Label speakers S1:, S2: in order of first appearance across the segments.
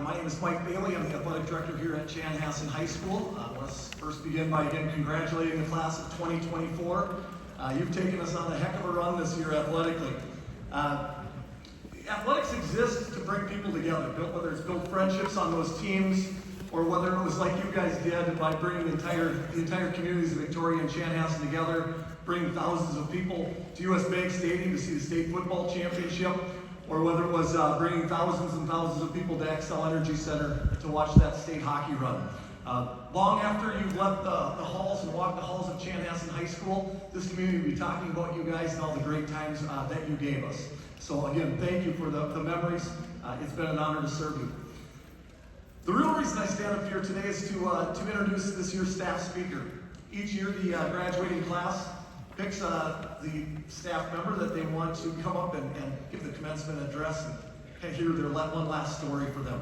S1: My name is Mike Bailey. I'm the athletic director here at Chanhassen High School. Let's first begin by again congratulating the class of 2024. You've taken us on a heck of a run this year athletically. Athletics exists to bring people together, whether it's build friendships on those teams, or whether it was like you guys did by bringing the entire communities of Victoria and Chanhassen together, bringing thousands of people to U.S. Bank Stadium to see the state football championship, or whether it was bringing thousands and thousands of people to Xcel Energy Center to watch that state hockey run. Long after you've left the halls and walked the halls of Chanhassen High School, this community will be talking about you guys and all the great times that you gave us. So again, thank you for the memories. It's been an honor to serve you. The real reason I stand up here today is to introduce this year's staff speaker. Each year, the graduating class picks the staff member that they want to come up and give the commencement address and hear their one last story for them.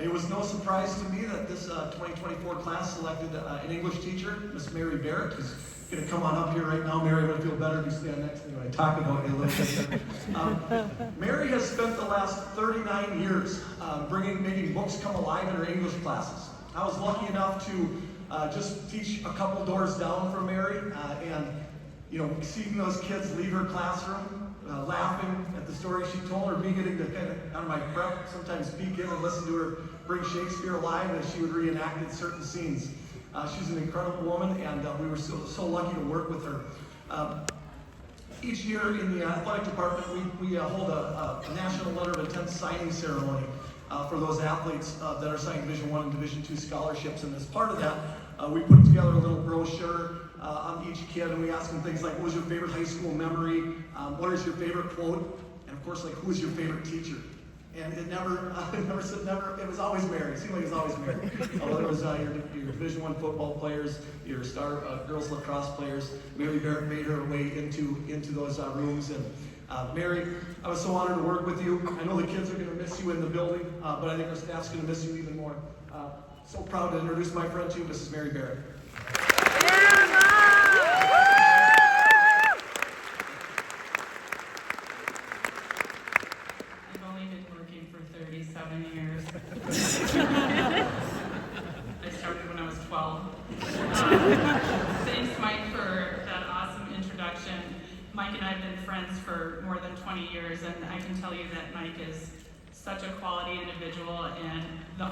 S1: It was no surprise to me that this 2024 class selected an English teacher, Miss Mary Barrett, who's going to come on up here right now. Mary, I'm going to feel better if you stand next to me when I talk about you a little bit. Mary has spent the last 39 years making books come alive in her English classes. I was lucky enough to just teach a couple doors down from Mary, and seeing those kids leave her classroom, laughing at the story she told, or me getting to kind of, on my prep, sometimes peek in and listen to her bring Shakespeare alive as she would reenact certain scenes. She's an incredible woman, and we were so lucky to work with her. Each year in the athletic department, we hold a national letter of intent signing ceremony for those athletes that are signing Division I and Division II scholarships. And as part of that, we put together a little brochure on each kid, and we ask them things like, what was your favorite high school memory? What is your favorite quote? And of course, like, who is your favorite teacher? And it was always Mary. It seemed like it was always Mary. Whether it was your Division I football players, your star girls lacrosse players, Mary Barrett made her way into those rooms. And Mary, I was so honored to work with you. I know the kids are going to miss you in the building, but I think our staff's going to miss you even more. So proud to introduce my friend to you, Mrs. Mary Barrett.
S2: Years. I started when I was 12. Thanks, Mike, for that awesome introduction. Mike and I have been friends for more than 20 years, and I can tell you that Mike is such a quality individual and the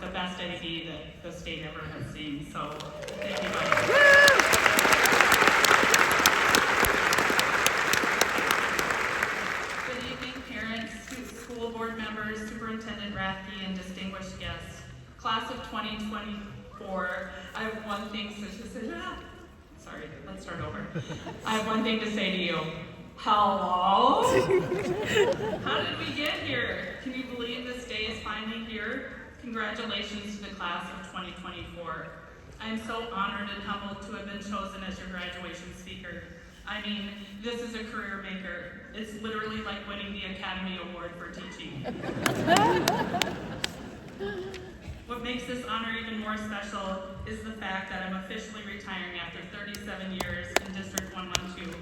S2: best AD that the state ever has seen. So, thank you, Mike. School board members, Superintendent Rathke, and distinguished guests. Class of 2024, I have one thing to say. Sorry, let's start over. I have one thing to say to you. Hello? How did we get here? Can you believe this day is finally here? Congratulations to the class of 2024. I am so honored and humbled to have been chosen as your graduation speaker. I mean, this is a career maker. It's literally like winning the Academy Award for teaching. What makes this honor even more special is the fact that I'm officially retiring after 37 years in District 112.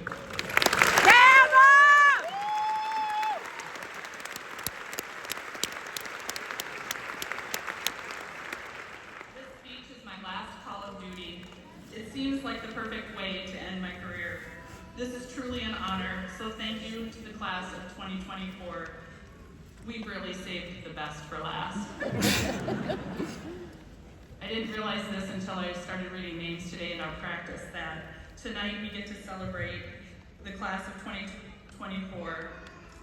S2: This speech is my last call of duty. It seems like the perfect way to end my career. This is truly an honor, so thank you to the class of 2024. We really saved the best for last. I didn't realize this until I started reading names today in our practice, that tonight we get to celebrate the class of 2024,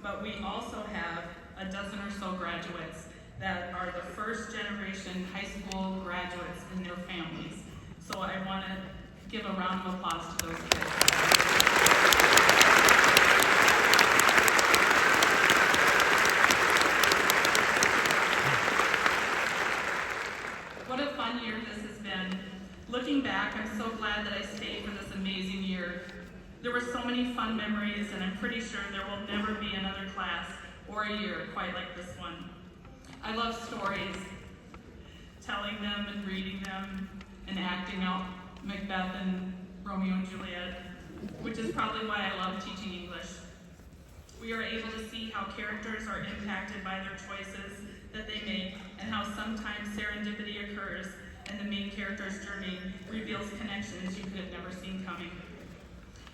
S2: but we also have a dozen or so graduates that are the first generation high school graduates and their families. So I want to give a round of applause to those kids. What a fun year this has been. Looking back, I'm so glad that I stayed for this amazing year. There were so many fun memories, and I'm pretty sure there will never be another class or a year quite like this one. I love stories, telling them and reading them, and acting out Macbeth and Romeo and Juliet, which is probably why I love teaching English. We are able to see how characters are impacted by their choices that they make, and how sometimes serendipity occurs and the main character's journey reveals connections you could have never seen coming.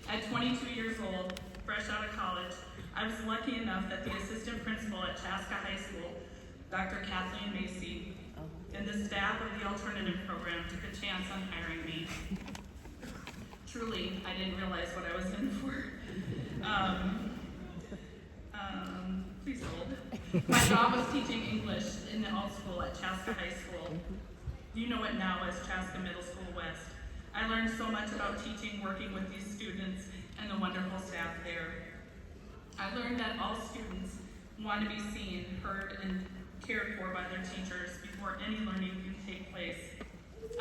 S2: At 22 years old, fresh out of college, I was lucky enough that the assistant principal at Chaska High School, Dr. Kathleen Macy, and the staff of the alternative program took a chance on hiring me. Truly, I didn't realize what I was in for. Please hold. My job was teaching English in the alt school at Chaska High School. You know it now as Chaska Middle School West. I learned so much about teaching, working with these students, and the wonderful staff there. I learned that all students want to be seen, heard, and cared for by their teachers before any learning can take place.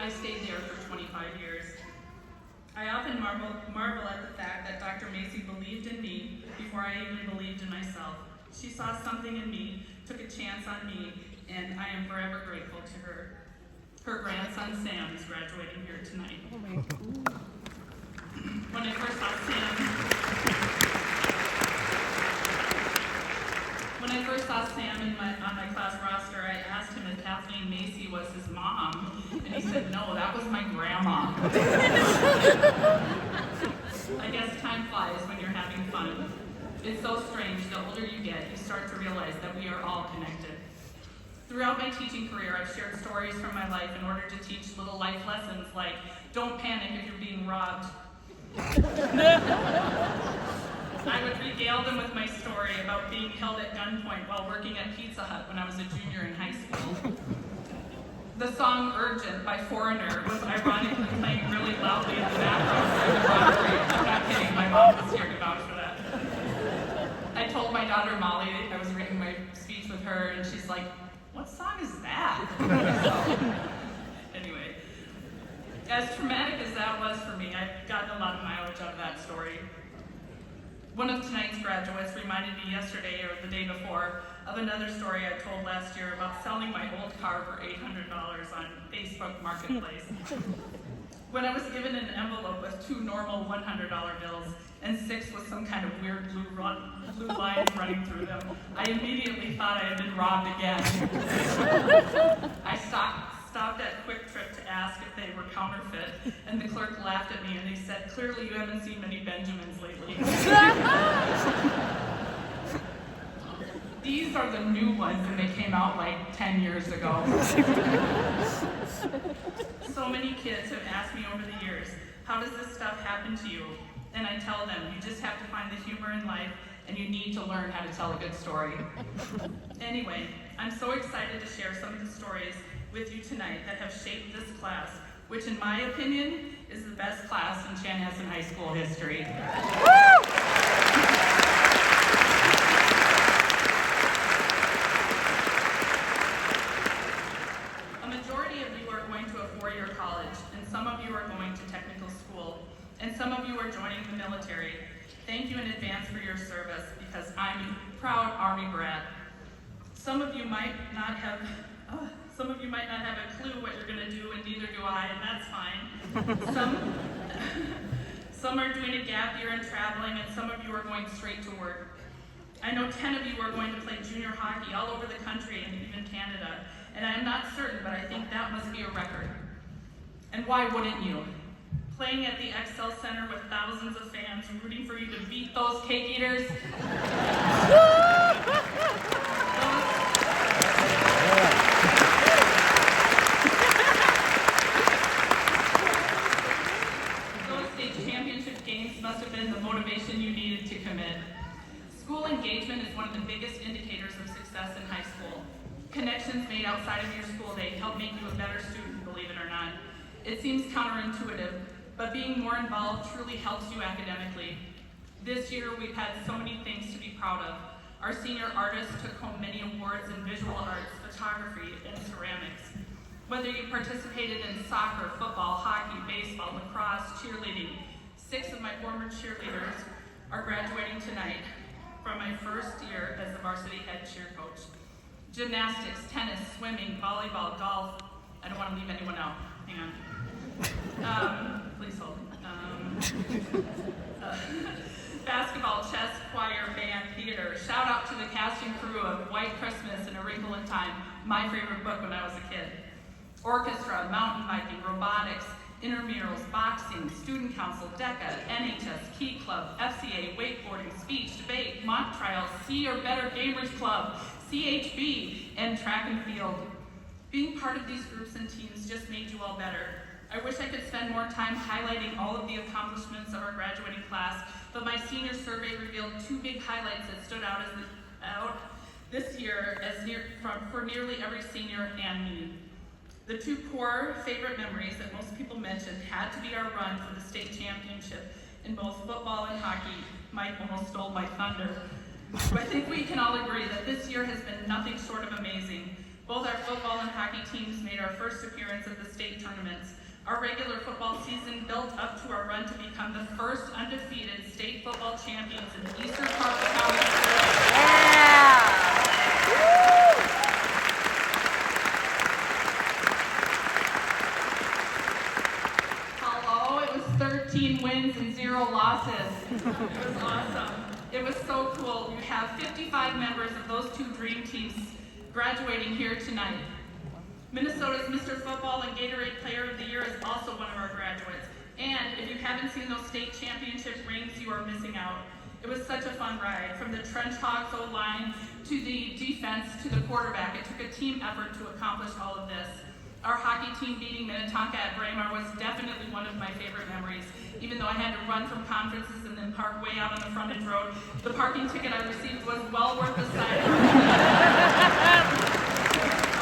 S2: I stayed there for 25 years. I often marvel at the fact that Dr. Macy believed in me before I even believed in myself. She saw something in me, took a chance on me, and I am forever grateful to her. Her grandson Sam is graduating here tonight. When I first saw Sam on my class roster, I asked him if Kathleen Macy was his mom, and he said, no, that was my grandma. I guess time flies when you're having fun. It's so strange, the older you get, you start to realize that we are all connected. Throughout my teaching career, I've shared stories from my life in order to teach little life lessons like, don't panic if you're being robbed. I would regale them with my story about being held at gunpoint while working at Pizza Hut when I was a junior in high school. The song Urgent by Foreigner was ironically playing really loudly in the background during the robbery. I'm not kidding, my mom was here to vouch for that. I told my daughter Molly I was reading my speech with her, and she's like, what song is that? Anyway, as traumatic as that was for me, I've gotten a lot of mileage out of that story. One of tonight's graduates reminded me yesterday or the day before of another story I told last year about selling my old car for $800 on Facebook Marketplace. When I was given an envelope with 2 normal $100 bills and 6 with some kind of weird blue lines running through them, I immediately thought I had been robbed again. I stopped at Quick Trip to ask if they were counterfeit, and the clerk laughed at me and they said, clearly you haven't seen many Benjamins lately. These are the new ones, and they came out like 10 years ago. So many kids have asked me over the years, how does this stuff happen to you? And I tell them, you just have to find the humor in life, and you need to learn how to tell a good story. Anyway, I'm so excited to share some of the stories with you tonight that have shaped this class, which in my opinion is the best class in Chanhassen High School history. A majority of you are going to a 4-year college, and some of you are going to technical school, and some of you are joining the military. Thank you in advance for your service, because I'm a proud Army brat. Some of you might not have a clue what you're going to do, and neither do I, and that's fine. Some are doing a gap year and traveling, and some of you are going straight to work. I know 10 of you are going to play junior hockey all over the country and even Canada, and I am not certain, but I think that must be a record. And why wouldn't you? Playing at the Excel Center with thousands of fans rooting for you to beat those cake eaters. Those state championship games must have been the motivation you needed to commit. School engagement is one of the biggest indicators of success in high school. Connections made outside of your school day help make you a better student, believe it or not. It seems counterintuitive, but being more involved truly helps you academically. This year, we've had so many things to be proud of. Our senior artists took home many awards in visual arts, photography, and ceramics. Whether you participated in soccer, football, hockey, baseball, lacrosse, cheerleading, 6 of my former cheerleaders are graduating tonight from my first year as the varsity head cheer coach. Gymnastics, tennis, swimming, volleyball, golf. I don't want to leave anyone out. Hang on. Please hold. Basketball, chess, choir, band, theater. Shout out to the cast and crew of White Christmas and A Wrinkle in Time. my favorite book when I was a kid. Orchestra, mountain biking, robotics, intramurals, boxing, student council, DECA, NHS, Key Club, FCA, wakeboarding, speech, debate, mock trials, C or Better Gamers Club, CHB, and track and field. Being part of these groups and teams just made you all better. I wish I could spend more time highlighting all of the accomplishments of our graduating class, but my senior survey revealed two big highlights that stood out this year for nearly every senior and me. The two core favorite memories that most people mentioned had to be our run for the state championship in both football and hockey. Mike almost stole my thunder. But I think we can all agree that this year has been nothing short of amazing. Both our football and hockey teams made our first appearance at the state tournaments. Our regular football season built up to our run to become the first undefeated state football champions in the eastern part of the county. Hello, it was 13 wins and 0 losses. It was awesome. It was so cool. We have 55 members of those two dream teams graduating here tonight. Minnesota's Mr. Football and Gatorade Player of the Year is also one of our graduates. And if you haven't seen those state championship rings, you are missing out. It was such a fun ride, from the trench hogs O-line to the defense to the quarterback. It took a team effort to accomplish all of this. Our hockey team beating Minnetonka at Braemar was definitely one of my favorite memories. Even though I had to run from conferences and then park way out on the frontage road, the parking ticket I received was well worth the sight.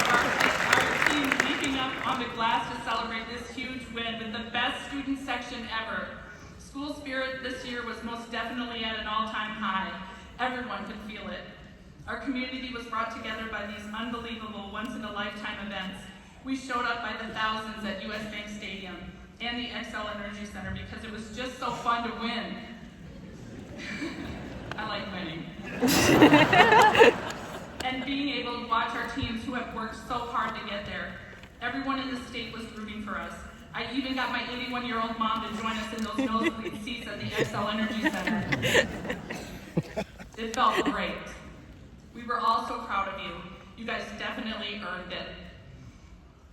S2: Our team leaping up on the glass to celebrate this huge win with the best student section ever. School spirit this year was most definitely at an all-time high. Everyone could feel it. Our community was brought together by these unbelievable once-in-a-lifetime events. We showed up by the thousands at US Bank Stadium and the XL Energy Center because it was just so fun to win. I like winning. And being able to watch our teams who have worked so hard to get there. Everyone in the state was rooting for us. I even got my 81-year-old mom to join us in those nosebleed seats at the XL Energy Center. It felt great. We were all so proud of you. You guys definitely earned it.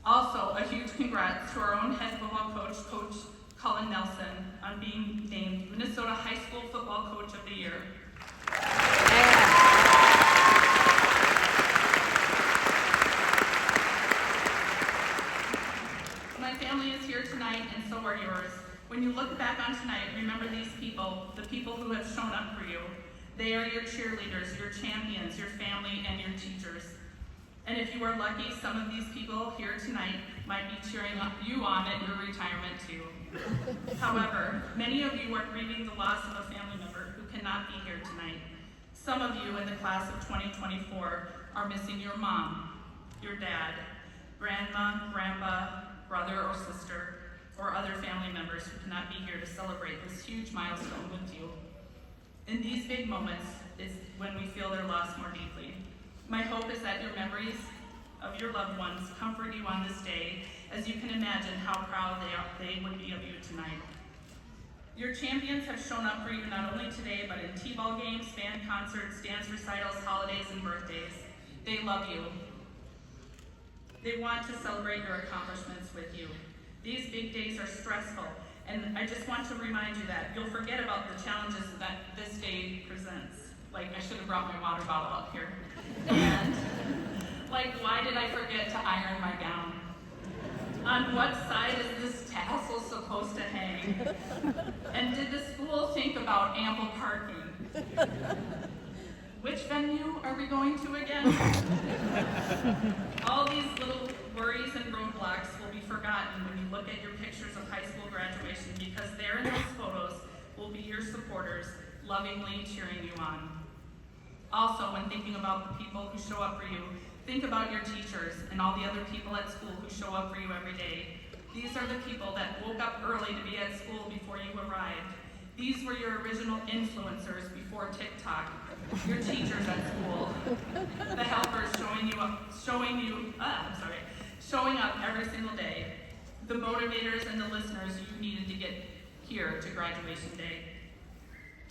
S2: Also, a huge congrats to our own head football coach, Coach Cullen Nelson, on being named Minnesota High School Football Coach of the Year. My family is here tonight, and so are yours. When you look back on tonight, remember these people, the people who have shown up for you. They are your cheerleaders, your champions, your family, and your teachers. And if you are lucky, some of these people here tonight might be cheering you on at your retirement too. However, many of you are grieving the loss of a family member who cannot be here tonight. Some of you in the class of 2024 are missing your mom, your dad, grandma, grandpa, brother or sister, or other family members who cannot be here to celebrate this huge milestone with you. In these big moments is when we feel their loss more deeply. My hope is that your memories of your loved ones comfort you on this day, as you can imagine how proud they would be of you tonight. Your champions have shown up for you not only today, but in T-ball games, band concerts, dance recitals, holidays, and birthdays. They love you. They want to celebrate your accomplishments with you. These big days are stressful, and I just want to remind you that you'll forget about the challenges that this day presents. Like, I should have brought my water bottle up here. And, like, why did I forget to iron my gown? On what side is this tassel supposed to hang? And did the school think about ample parking? Which venue are we going to again? All these little worries and roadblocks will be forgotten when you look at your pictures of high school graduation, because there in those photos will be your supporters lovingly cheering you on. Also, when thinking about the people who show up for you, think about your teachers and all the other people at school who show up for you every day. These are the people that woke up early to be at school before you arrived. These were your original influencers before TikTok. Your teachers at school. The helpers showing up every single day. The motivators and the listeners you needed to get here to graduation day.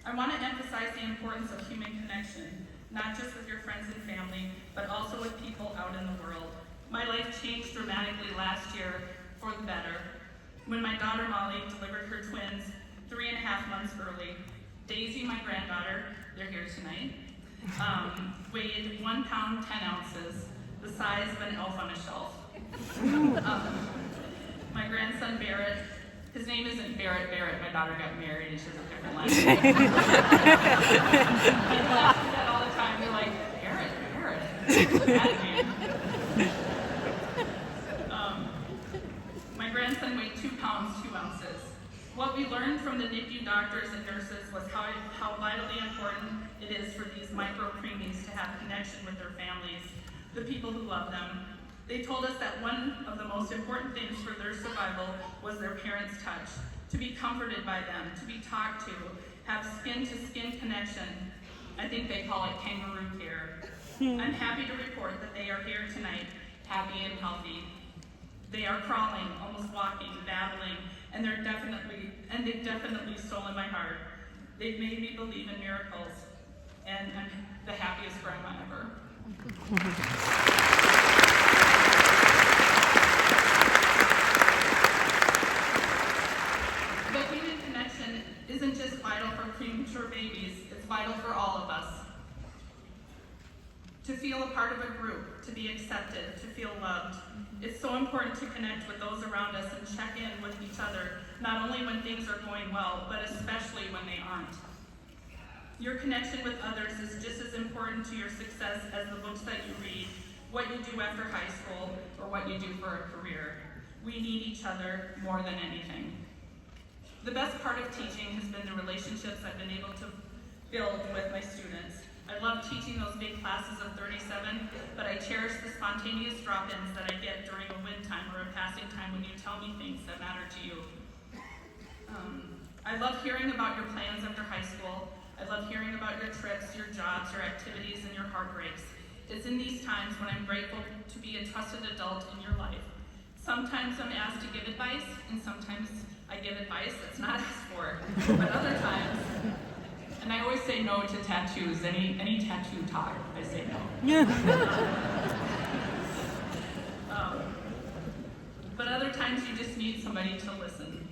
S2: I want to emphasize the importance of human connection. not just with your friends and family, but also with people out in the world. My life changed dramatically last year for the better when my daughter Molly delivered her twins 3.5 months early. Daisy, my granddaughter, they're here tonight, weighed 1 pound 10 ounces, the size of an elf on a shelf. My grandson Barrett, his name isn't Barrett, my daughter got married and she has a different last name. I laugh at that all the time, they're like, Barrett, bad name. My grandson weighed 2 pounds, 2 ounces. What we learned from the NICU doctors and nurses was how vitally important it is for these micro preemies to have connection with their families, the people who love them. They told us that one of the most important things for their survival was their parents' touch, to be comforted by them, to be talked to, have skin-to-skin connection. I think they call it kangaroo care. I'm happy to report that they are here tonight, happy and healthy. They are crawling, almost walking, babbling, and they've definitely stolen my heart. They've made me believe in miracles, and I'm the happiest grandma ever. But human connection isn't just vital for premature babies, it's vital for all of us. To feel a part of a group, to be accepted, to feel loved. It's so important to connect with those around us and check in with each other, not only when things are going well, but especially when they aren't. Your connection with others is just as important to your success as the books that you read, what you do after high school, or what you do for a career. We need each other more than anything. The best part of teaching has been the relationships I've been able to build with my students. I love teaching those big classes of 37, but I cherish the spontaneous drop-ins that I get during a win time or a passing time when you tell me things that matter to you. I love hearing about your plans after high school. I love hearing about your trips, your jobs, your activities, and your heartbreaks. It's in these times when I'm grateful to be a trusted adult in your life. Sometimes I'm asked to give advice, and sometimes I give advice that's not asked for. But other times, and I always say no to tattoos. Any tattoo talk, I say no. But other times you just need somebody to listen.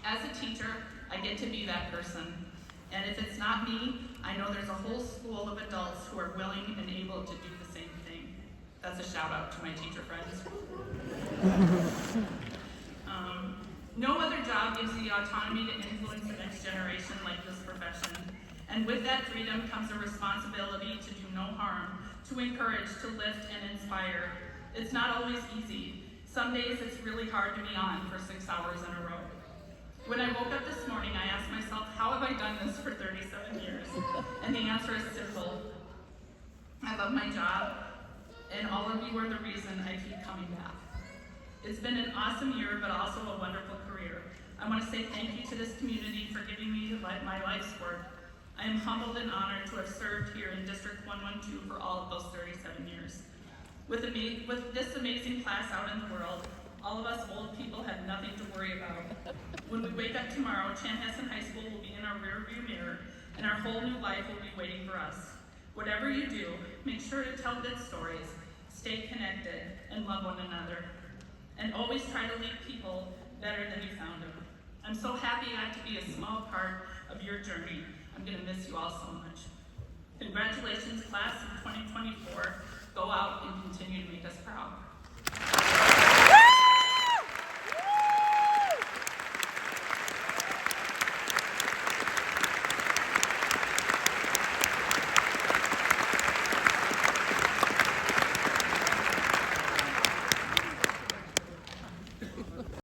S2: As a teacher, I get to be that person. And if it's not me, I know there's a whole school of adults who are willing and able to do the same thing. That's a shout out to my teacher friends. No other job gives you the autonomy to influence the next generation like this profession. And with that freedom comes a responsibility to do no harm, to encourage, to lift, and inspire. It's not always easy. Some days it's really hard to be on for 6 hours in a row. When I woke up this morning, I asked myself, how have I done this for 37 years? And the answer is simple. I love my job, and all of you are the reason I keep coming back. It's been an awesome year, but also a wonderful career. I want to say thank you to this community for giving me my life's work. I am humbled and honored to have served here in District 112 for all of those 37 years. With this amazing class out in the world, all of us old people have nothing to worry about. When we wake up tomorrow, Chanhassen High School will be in our rearview mirror, and our whole new life will be waiting for us. Whatever you do, make sure to tell good stories, stay connected, and love one another. And always try to leave people better than you found them. I'm so happy I got to be a small part of your journey. I'm gonna miss you all so much. Congratulations, class of 2024. Go out and continue to make us proud.